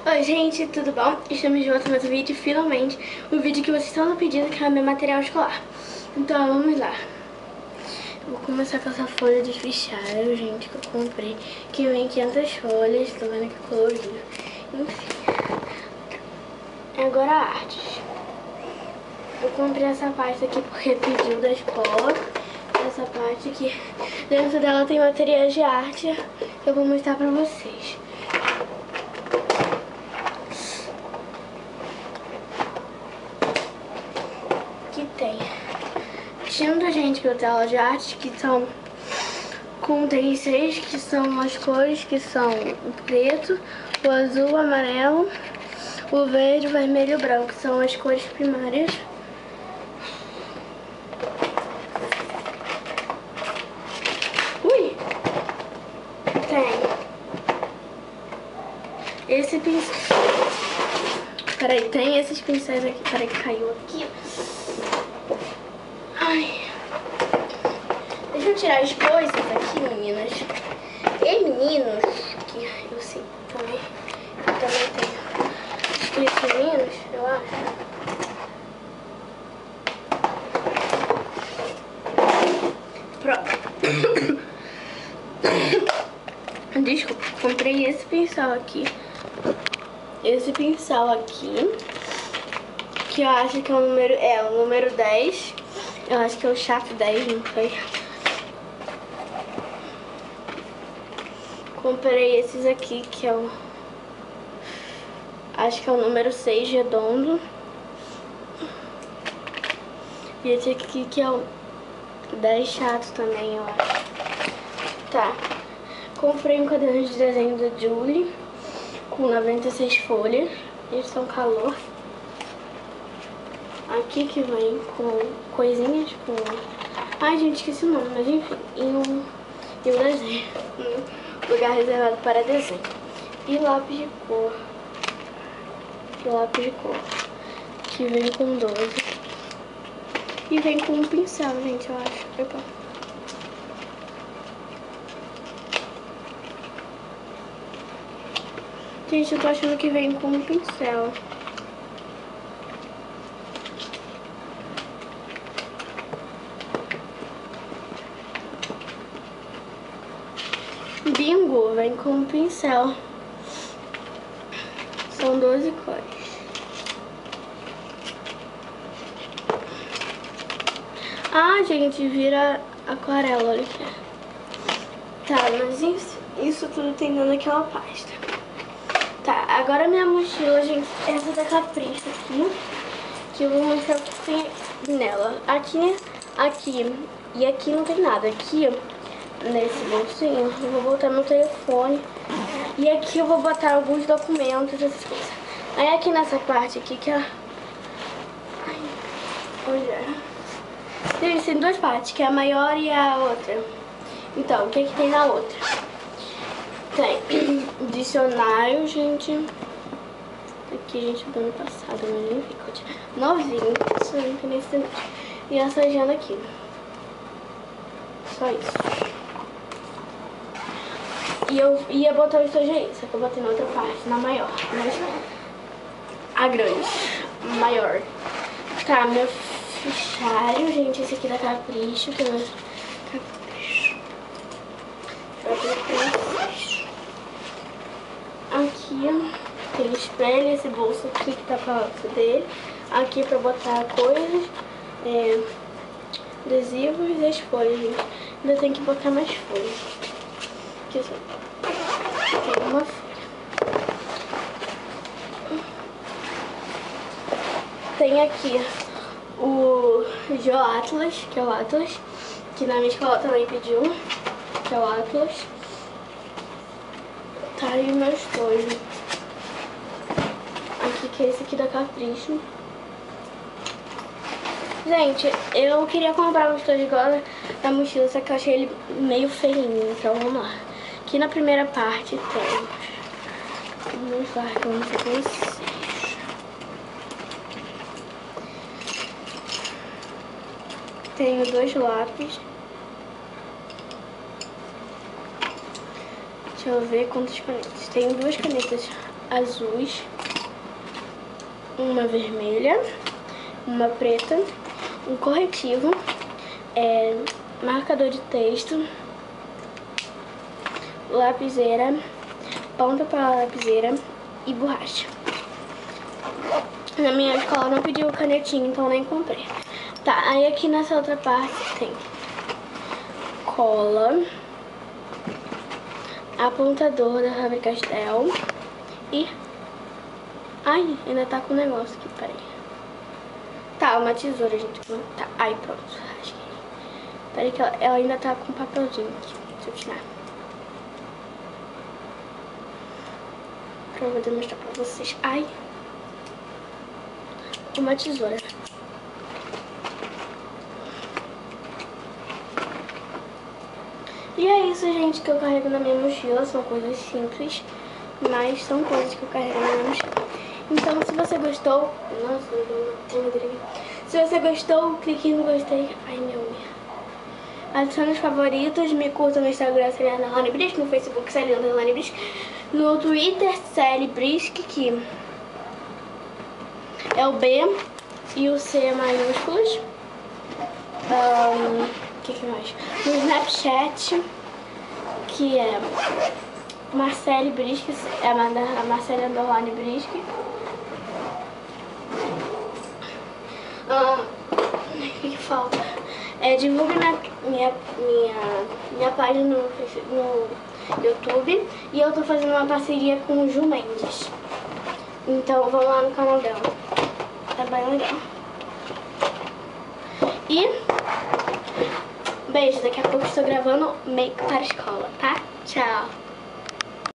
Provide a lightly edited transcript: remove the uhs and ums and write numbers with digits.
Oi gente, tudo bom? Estamos de volta no outro vídeo, finalmente. O vídeo que vocês estão pedindo, que é o meu material escolar. Então vamos lá. Vou começar com essa folha desfichável, gente, que eu comprei. Que vem 500 folhas, tô vendo que é colorido. Enfim. Agora a arte. Eu comprei essa parte aqui porque pediu da escola. Essa parte aqui, dentro dela tem materiais de arte. Eu vou mostrar pra vocês. Que tem tinta, gente, que eu tenho aula de arte, que são contém 6, que são as cores, que são o preto, o azul, o amarelo, o verde, o vermelho e o branco, que são as cores primárias. Ui! Tem esse pincel. Peraí, tem esses pincéis aqui. Peraí que caiu aqui. Ai. Deixa eu tirar as coisas aqui, meninas. E meninos, que eu sei também. Eu também tenho esses meninos, eu acho. Pronto. Desculpa, comprei esse pincel aqui. Esse pincel aqui, que eu acho que é o número 10. Eu acho que é o chato 10, não sei. Comprei esses aqui, que é o... acho que é o número 6, redondo. E esse aqui, que é o 10 chato também, eu acho. Tá. Comprei um caderno de desenho da Julie, com 96 folhas. Eles são calor. Aqui que vem com coisinhas com... ai, gente, esqueci o nome, mas enfim. E um desenho. Lugar reservado para desenho. E lápis de cor. Que vem com 12. E vem com um pincel, gente, eu acho. Opa. Gente, eu tô achando que vem com um pincel. Bingo, vem com um pincel. São 12 cores. Ah, gente, vira aquarela, olha aqui. Tá, mas isso tudo tem dentro daquela pasta. Tá, agora minha mochila, gente, essa da Capricho aqui, que eu vou mostrar o que tem nela. Aqui e aqui não tem nada. Aqui, nesse bolsinho, eu vou botar meu telefone. E aqui eu vou botar alguns documentos, essas coisas. Aí aqui nessa parte aqui, que é... ai, onde é? Tem duas partes, que é a maior e a outra. Então, o que que tem na outra? Tem dicionário, gente. Aqui, gente, do ano passado, mas nem fica novinho. Isso não tem nesse tempo. E essa agenda aqui. Só isso. E eu ia botar o estojo, só que eu botei na outra parte, na maior. Mas a grande, maior. Tá, meu fichário, gente, esse aqui da Capricho, que eu... Capricho. Aqui tem espelho, esse bolso aqui que tá pra dele. Aqui pra botar coisas, adesivos e as folhas, gente. Ainda tem que botar mais folhas. Aqui só tem uma folha. Tem aqui o GeoAtlas, que é o Atlas, que na minha escola também pediu, que é o Atlas. Tá aí o meu estojo. Aqui, que é esse aqui da Capricho. Gente, eu queria comprar um estojo igual da mochila, só que eu achei ele meio feinho, então vamos lá. Aqui na primeira parte tem... vamos lá, que eu vou mostrar pra vocês. Tenho 2 lápis. Deixa eu ver quantas canetas. Tenho 2 canetas azuis, uma vermelha, uma preta, um corretivo, marcador de texto, lapiseira, ponta para lapiseira e borracha. Na minha escola não pediu canetinha, então nem comprei. Tá, aí aqui nessa outra parte tem cola, apontador da Faber-Castell e... Ai, ainda tá com um negócio aqui, peraí. Tá, uma tesoura, gente. Tá, aí pronto, rasguei. Peraí que ela ainda tá com um papelzinho aqui. Deixa eu tirar. Pra eu poder mostrar pra vocês. Ai. Uma tesoura. E é isso, gente, que eu carrego na minha mochila. São coisas simples, mas são coisas que eu carrego na minha mochila. Então, se você gostou... Nossa, se você gostou, clique no gostei. Ai, meu Deus. Adicione os favoritos, me curta no Instagram, Celiana_Brisk, no Facebook, Celiana_Brisk, no Twitter, Celibrisk, que é o B e o C maiúsculos. Que mais? No Snapchat, que é Marcele Brisk, é a Marcele_Brisk. O que falta? Divulgue minha página no YouTube. E eu tô fazendo uma parceria com o Ju Mendes. Então vamos lá no canal dela. Tá bem legal. E beijo, daqui a pouco estou gravando Make para a escola, tá? Tchau!